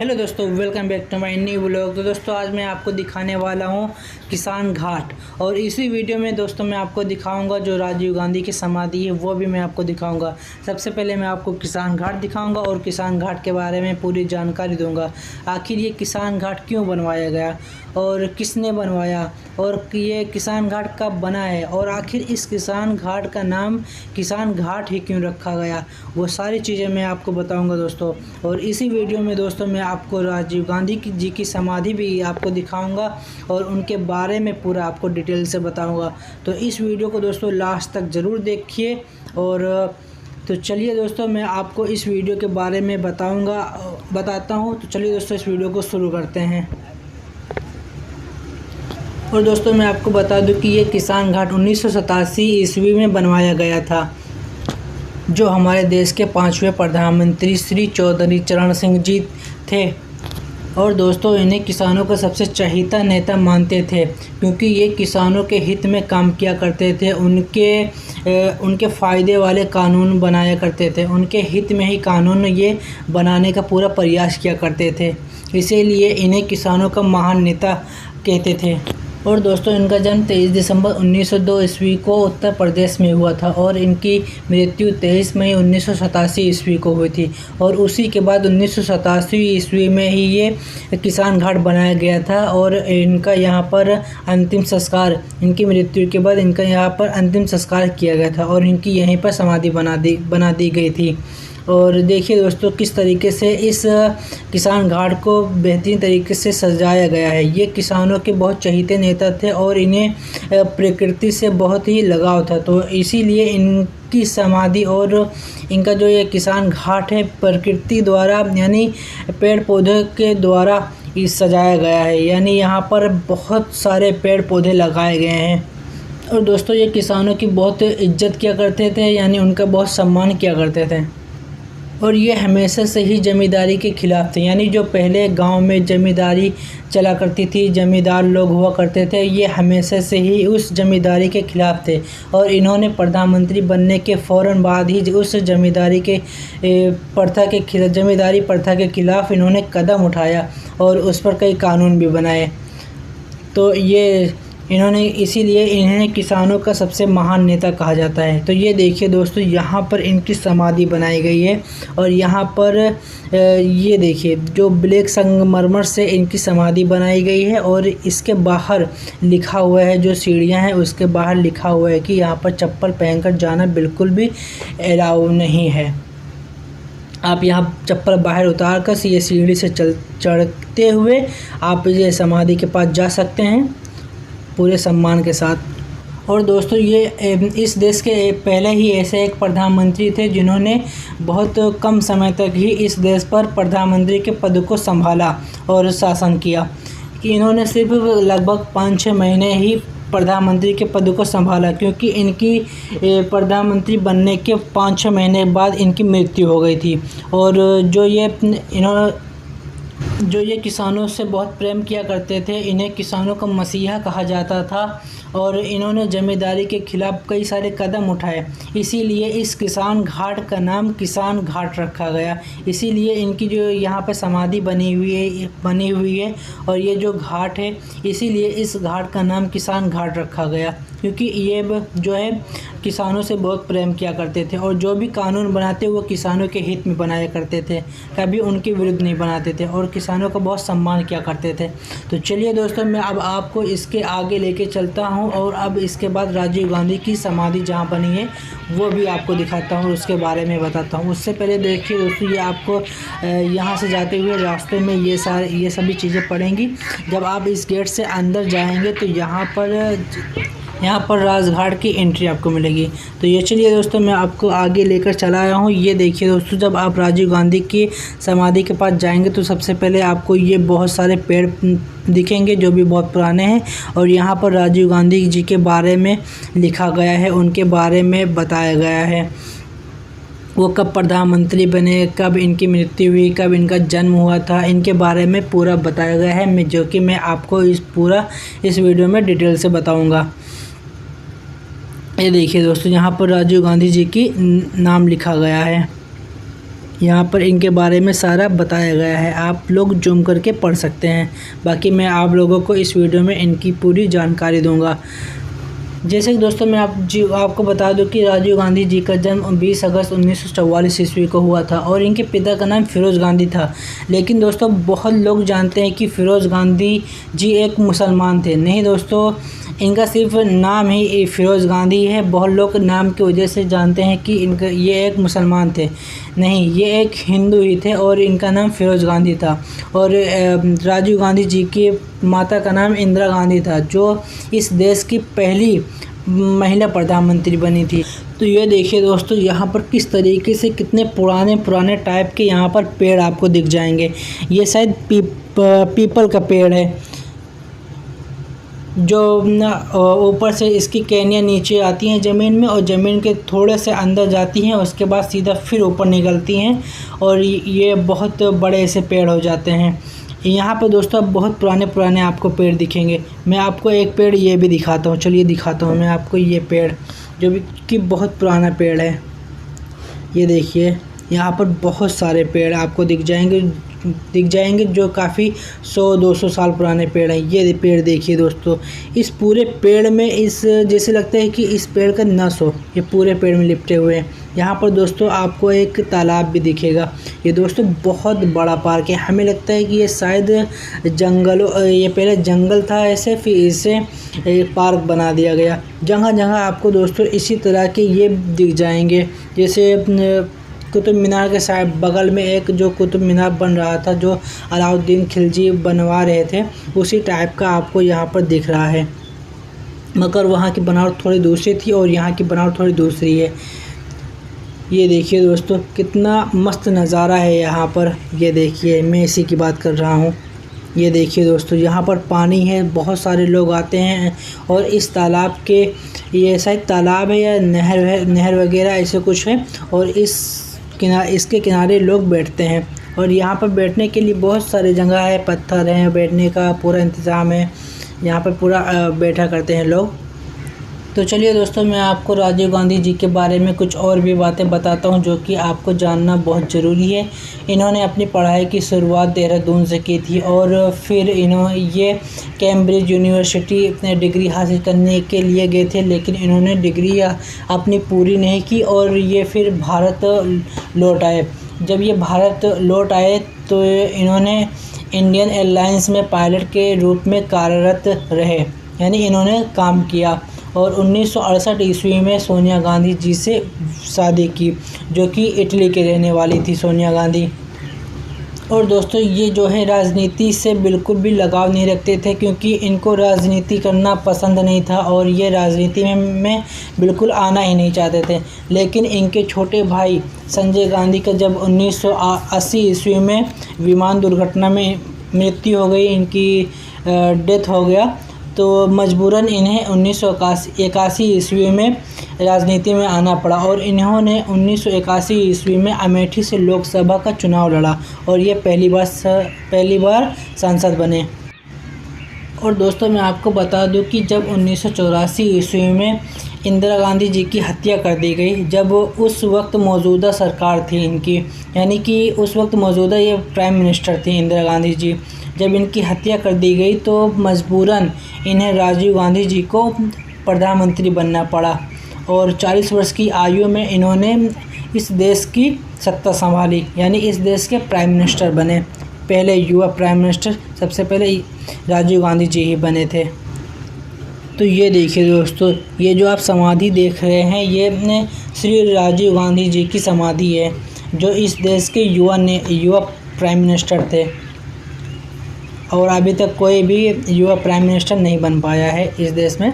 Hello दोस्तों, welcome back to my new vlog. तो दोस्तों आज मैं आपको दिखाने वाला हूं किसान घाट। और इसी वीडियो में दोस्तों मैं आपको दिखाऊंगा जो राजीव गांधी की समाधि है वो भी मैं आपको दिखाऊंगा। सबसे पहले मैं आपको किसान घाट दिखाऊंगा और किसान घाट के बारे में पूरी जानकारी दूंगा। आखिर ये किसान घाट क्यों बनवाया गया और किसने बनवाया और ये किसान घाट कब बना है और आखिर इस किसान घाट का नाम किसान घाट ही क्यों रखा गया, वो सारी चीज़ें मैं आपको बताऊंगा दोस्तों। और इसी वीडियो में दोस्तों मैं आपको राजीव गांधी जी की समाधि भी आपको दिखाऊंगा और उनके बारे में पूरा आपको डिटेल से बताऊंगा। तो इस वीडियो को दोस्तों लास्ट तक ज़रूर देखिए। और तो चलिए दोस्तों मैं आपको इस वीडियो के बारे में बताता हूँ। तो चलिए दोस्तों इस वीडियो को शुरू करते हैं। और दोस्तों मैं आपको बता दूं कि ये किसान घाट 1987 ईस्वी में बनवाया गया था। जो हमारे देश के 5वें प्रधानमंत्री श्री चौधरी चरण सिंह जी थे। और दोस्तों इन्हें किसानों का सबसे चहेता नेता मानते थे, क्योंकि ये किसानों के हित में काम किया करते थे। उनके फ़ायदे वाले कानून बनाया करते थे। उनके हित में ही कानून ये बनाने का पूरा प्रयास किया करते थे। इसीलिए इन्हें किसानों का महान नेता कहते थे। और दोस्तों इनका जन्म 23 दिसंबर 1902 ईस्वी को उत्तर प्रदेश में हुआ था और इनकी मृत्यु 23 मई 1987 ईस्वी को हुई थी। और उसी के बाद 1987 ईस्वी में ही ये किसान घाट बनाया गया था। और इनका यहाँ पर अंतिम संस्कार, इनकी मृत्यु के बाद इनका यहाँ पर अंतिम संस्कार किया गया था और इनकी यहीं पर समाधि बना दी गई थी। और देखिए दोस्तों किस तरीके से इस किसान घाट को बेहतरीन तरीके से सजाया गया है। ये किसानों के बहुत चहेते नेता थे और इन्हें प्रकृति से बहुत ही लगाव था। तो इसीलिए इनकी समाधि और इनका जो ये किसान घाट है प्रकृति द्वारा यानी पेड़ पौधे के द्वारा सजाया गया है। यानी यहाँ पर बहुत सारे पेड़ पौधे लगाए गए हैं। और दोस्तों ये किसानों की बहुत इज्जत किया करते थे, यानी उनका बहुत सम्मान किया करते थे। और ये हमेशा से ही ज़मींदारी के ख़िलाफ़ थे। यानी जो पहले गांव में ज़मींदारी चला करती थी, ज़मींदार लोग हुआ करते थे, ये हमेशा से ही उस ज़मींदारी के ख़िलाफ़ थे। और इन्होंने प्रधानमंत्री बनने के फ़ौरन बाद ही उस ज़मींदारी प्रथा के ख़िलाफ़ इन्होंने कदम उठाया और उस पर कई कानून भी बनाए। तो इसीलिए इन्हें किसानों का सबसे महान नेता कहा जाता है। तो ये देखिए दोस्तों यहाँ पर इनकी समाधि बनाई गई है। और यहाँ पर ये देखिए जो ब्लैक संगमरमर से इनकी समाधि बनाई गई है। और इसके बाहर लिखा हुआ है, जो सीढ़ियाँ हैं उसके बाहर लिखा हुआ है कि यहाँ पर चप्पल पहनकर जाना बिल्कुल भी अलाउ नहीं है। आप यहाँ चप्पल बाहर उतार कर ये सीढ़ी से चढ़ते हुए आप ये समाधि के पास जा सकते हैं पूरे सम्मान के साथ। और दोस्तों ये इस देश के पहले ही ऐसे एक प्रधानमंत्री थे जिन्होंने बहुत कम समय तक ही इस देश पर प्रधानमंत्री के पद को संभाला और शासन किया। कि इन्होंने सिर्फ लगभग 5-6 महीने ही प्रधानमंत्री के पद को संभाला, क्योंकि इनकी प्रधानमंत्री बनने के 5-6 महीने बाद इनकी मृत्यु हो गई थी। और जो ये किसानों से बहुत प्रेम किया करते थे, इन्हें किसानों का मसीहा कहा जाता था। और इन्होंने ज़मींदारी के ख़िलाफ़ कई सारे कदम उठाए, इसीलिए इस किसान घाट का नाम किसान घाट रखा गया। इसीलिए इनकी जो यहाँ पर समाधि बनी हुई है और ये जो घाट है, इसीलिए इस घाट का नाम किसान घाट रखा गया, क्योंकि ये जो है किसानों से बहुत प्रेम किया करते थे। और जो भी कानून बनाते वो किसानों के हित में बनाया करते थे, कभी उनके विरुद्ध नहीं बनाते थे और किसानों का बहुत सम्मान किया करते थे। तो चलिए दोस्तों मैं अब आपको इसके आगे लेके चलता हूँ और अब इसके बाद राजीव गांधी की समाधि जहाँ बनी है वो भी आपको दिखाता हूँ, उसके बारे में बताता हूँ। उससे पहले देखिए दोस्तों ये आपको यहाँ से जाते हुए रास्ते में ये सभी चीज़ें पड़ेंगी। जब आप इस गेट से अंदर जाएंगे तो यहाँ पर राजघाट की एंट्री आपको मिलेगी। तो ये चलिए दोस्तों मैं आपको आगे लेकर चला आया हूँ। ये देखिए दोस्तों जब आप राजीव गांधी की समाधि के पास जाएंगे तो सबसे पहले आपको ये बहुत सारे पेड़ दिखेंगे जो भी बहुत पुराने हैं। और यहाँ पर राजीव गांधी जी के बारे में लिखा गया है, उनके बारे में बताया गया है। वो कब प्रधानमंत्री बने, कब इनकी मृत्यु हुई, कब इनका जन्म हुआ था, इनके बारे में पूरा बताया गया है। जो कि मैं आपको इस वीडियो में डिटेल से बताऊँगा। ये देखिए दोस्तों यहाँ पर राजीव गांधी जी की नाम लिखा गया है। यहाँ पर इनके बारे में सारा बताया गया है, आप लोग जूम करके पढ़ सकते हैं। बाकी मैं आप लोगों को इस वीडियो में इनकी पूरी जानकारी दूंगा। जैसे कि दोस्तों मैं आपको बता दूं कि राजीव गांधी जी का जन्म 20 अगस्त 1944 ईस्वी को हुआ था और इनके पिता का नाम फिरोज़ गांधी था। लेकिन दोस्तों बहुत लोग जानते हैं कि फिरोज़ गांधी जी एक मुसलमान थे। नहीं दोस्तों, इनका सिर्फ नाम ही फिरोज़ गांधी है। बहुत लोग नाम की वजह से जानते हैं कि इनका ये एक मुसलमान थे। नहीं, ये एक हिंदू ही थे और इनका नाम फिरोज़ गांधी था। और राजीव गांधी जी की माता का नाम इंदिरा गांधी था, जो इस देश की पहली महिला प्रधानमंत्री बनी थी। तो ये देखिए दोस्तों, यहाँ पर किस तरीके से कितने पुराने टाइप के यहाँ पर पेड़ आपको दिख जाएंगे। ये शायद पीपल का पेड़ है, जो ऊपर से इसकी टहनियाँ नीचे आती हैं ज़मीन में और ज़मीन के थोड़े से अंदर जाती हैं, उसके बाद सीधा फिर ऊपर निकलती हैं और ये बहुत बड़े से पेड़ हो जाते हैं। यहाँ पर दोस्तों बहुत पुराने आपको पेड़ दिखेंगे। मैं आपको एक पेड़ ये भी दिखाता हूँ, चलिए दिखाता हूँ मैं आपको ये पेड़, जो कि बहुत पुराना पेड़ है। ये देखिए, यहाँ पर बहुत सारे पेड़ आपको दिख जाएंगे जो काफ़ी 100-200 साल पुराने पेड़ हैं। ये पेड़ देखिए दोस्तों, इस पूरे पेड़ में जैसे लगता है कि इस पेड़ का नस हो, ये पूरे पेड़ में लिपटे हुए हैं। यहाँ पर दोस्तों आपको एक तालाब भी दिखेगा। ये दोस्तों बहुत बड़ा पार्क है। हमें लगता है कि ये शायद ये पहले जंगल था ऐसे, फिर इसे पार्क बना दिया गया। जगह जगह आपको दोस्तों इसी तरह के ये दिख जाएंगे। जैसे कुतुब मीनार के साइड बगल में एक जो कुतुब मीनार बन रहा था, जो अलाउद्दीन खिलजी बनवा रहे थे, उसी टाइप का आपको यहाँ पर दिख रहा है। मगर वहाँ की बनावट थोड़ी दूसरी थी और यहाँ की बनावट थोड़ी दूसरी है। ये देखिए दोस्तों, कितना मस्त नज़ारा है यहाँ पर। ये देखिए, मैं इसी की बात कर रहा हूँ। ये देखिए दोस्तों, यहाँ पर पानी है, बहुत सारे लोग आते हैं और इस तालाब के, ये शायद तालाब है या नहर वगैरह ऐसे कुछ है, और इसके किनारे लोग बैठते हैं। और यहाँ पर बैठने के लिए बहुत सारे जगह है, पत्थर हैं, बैठने का पूरा इंतज़ाम है। यहाँ पर पूरा बैठा करते हैं लोग। तो चलिए दोस्तों, मैं आपको राजीव गांधी जी के बारे में कुछ और भी बातें बताता हूं, जो कि आपको जानना बहुत ज़रूरी है। इन्होंने अपनी पढ़ाई की शुरुआत देहरादून से की थी और फिर ये कैम्ब्रिज यूनिवर्सिटी अपने डिग्री हासिल करने के लिए गए थे, लेकिन इन्होंने डिग्री अपनी पूरी नहीं की और ये फिर भारत लौट आए। जब ये भारत लौट आए तो इन्होंने इंडियन एयरलाइंस में पायलट के रूप में कार्यरत रहे, यानी इन्होंने काम किया। और 1968 ईस्वी में सोनिया गांधी जी से शादी की, जो कि इटली के रहने वाली थी सोनिया गांधी। और दोस्तों ये जो है राजनीति से बिल्कुल भी लगाव नहीं रखते थे, क्योंकि इनको राजनीति करना पसंद नहीं था और ये राजनीति में बिल्कुल आना ही नहीं चाहते थे। लेकिन इनके छोटे भाई संजय गांधी का जब 1980 ईस्वी में विमान दुर्घटना में मृत्यु हो गई, इनकी डेथ हो गया, तो मजबूरन इन्हें 1981 ईस्वी में राजनीति में आना पड़ा और इन्होंने 1981 ईस्वी में अमेठी से लोकसभा का चुनाव लड़ा और ये पहली बार सांसद बने। और दोस्तों मैं आपको बता दूं कि जब 1984 ईस्वी में इंदिरा गांधी जी की हत्या कर दी गई, जब उस वक्त मौजूदा सरकार थी इनकी, यानी कि उस वक्त मौजूदा ये प्राइम मिनिस्टर थी इंदिरा गांधी जी, जब इनकी हत्या कर दी गई तो मजबूरन इन्हें राजीव गांधी जी को प्रधानमंत्री बनना पड़ा और 40 वर्ष की आयु में इन्होंने इस देश की सत्ता संभाली, यानी इस देश के प्राइम मिनिस्टर बने। पहले युवा प्राइम मिनिस्टर सबसे पहले राजीव गांधी जी ही बने थे। तो ये देखिए दोस्तों, ये जो आप समाधि देख रहे हैं, ये श्री राजीव गांधी जी की समाधि है, जो इस देश के युवा प्राइम मिनिस्टर थे और अभी तक कोई भी युवा प्राइम मिनिस्टर नहीं बन पाया है इस देश में।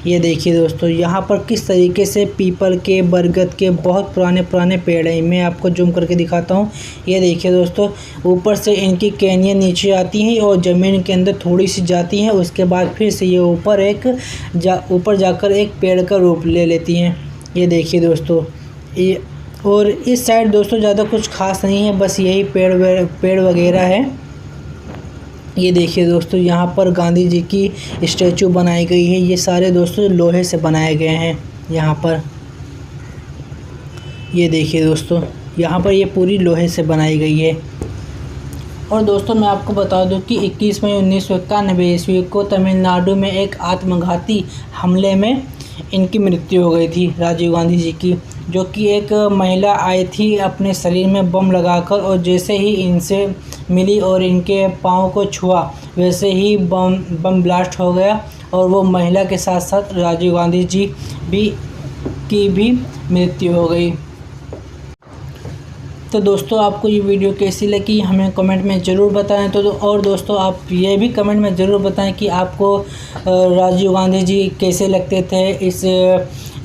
ये देखिए दोस्तों, यहाँ पर किस तरीके से पीपल के, बरगद के बहुत पुराने पेड़ हैं। मैं आपको जूम करके दिखाता हूँ। ये देखिए दोस्तों, ऊपर से इनकी टहनियाँ नीचे आती हैं और ज़मीन के अंदर थोड़ी सी जाती हैं, उसके बाद फिर से ये ऊपर जाकर एक पेड़ का रूप ले लेती हैं। ये देखिए दोस्तों, ये और इस साइड दोस्तों ज़्यादा कुछ खास नहीं है, बस यही पेड़ वगैरह है। ये देखिए दोस्तों, यहाँ पर गांधी जी की स्टैचू बनाई गई है। ये सारे दोस्तों लोहे से बनाए गए हैं यहाँ पर। ये देखिए दोस्तों। यहाँ पर ये पूरी लोहे से बनाई गई है। और दोस्तों मैं आपको बता दूं कि 21 मई 1991 ईस्वी को तमिलनाडु में एक आत्मघाती हमले में इनकी मृत्यु हो गई थी, राजीव गांधी जी की। जो कि एक महिला आई थी अपने शरीर में बम लगाकर, और जैसे ही इनसे मिली और इनके पाँव को छुआ वैसे ही बम ब्लास्ट हो गया, और वो महिला के साथ साथ राजीव गांधी जी की भी मृत्यु हो गई। तो दोस्तों आपको ये वीडियो कैसी लगी हमें कमेंट में ज़रूर बताएं। तो और दोस्तों आप ये भी कमेंट में ज़रूर बताएं कि आपको राजीव गांधी जी कैसे लगते थे, इस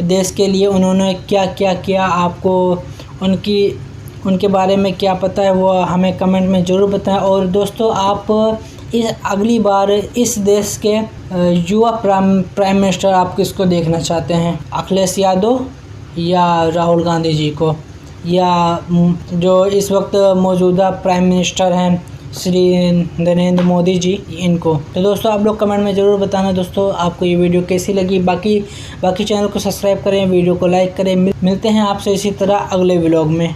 देश के लिए उन्होंने क्या क्या किया, आपको उनके बारे में क्या पता है वो हमें कमेंट में ज़रूर बताएं। और दोस्तों आप अगली बार इस देश के युवा प्राइम मिनिस्टर आप किसको देखना चाहते हैं, अखिलेश यादव या राहुल गांधी जी को, या जो इस वक्त मौजूदा प्राइम मिनिस्टर हैं श्री नरेंद्र मोदी जी, इनको। तो दोस्तों आप लोग कमेंट में ज़रूर बताना दोस्तों आपको ये वीडियो कैसी लगी। बाकी चैनल को सब्सक्राइब करें, वीडियो को लाइक करें। मिलते हैं आपसे इसी तरह अगले व्लॉग में।